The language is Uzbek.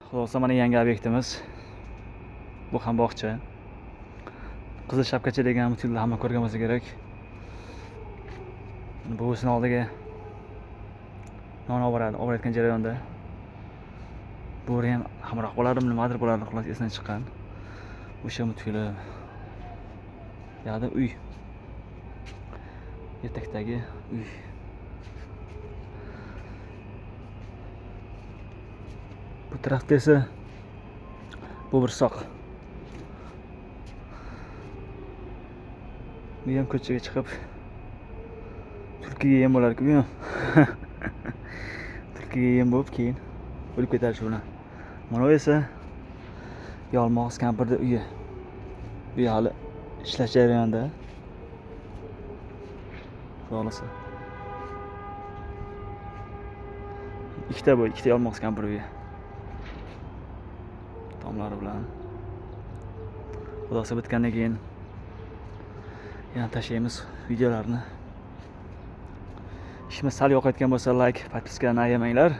Xulosa mana yangi obyektimiz. Bu ham bog'cha. Qizil shapkacha degan multfilmni hamma ko'rgan bo'lsa kerak. Buvisini oldiga non oborayotgan jarayonda. Bo'ri ham hamroh bo'lardim, nimadir bo'lardi, xolos esidan chiqqan. O'sha multfilm. Yoqda uy. Yetakdagi uy. Bu tarafda esa bu bir soq. Bu ham ko'chaga chiqib tulkiga yem bo'lar-ku, bu ham. Tulkiga yem bo'lib keyin o'lib ketar shuni. Mana bu esa yalmog'iz kampirni uyi. Bu hali ishlash jarayonida. Xo'lasa. Ikkita yalmog'iz kampir uyi. Tomlari bilan. Xudosi bitgandan keyin yana tashlaymiz videolarni. Ishimiz sal yoqayotgan bo'lsa like, podpiskani ayamanglar.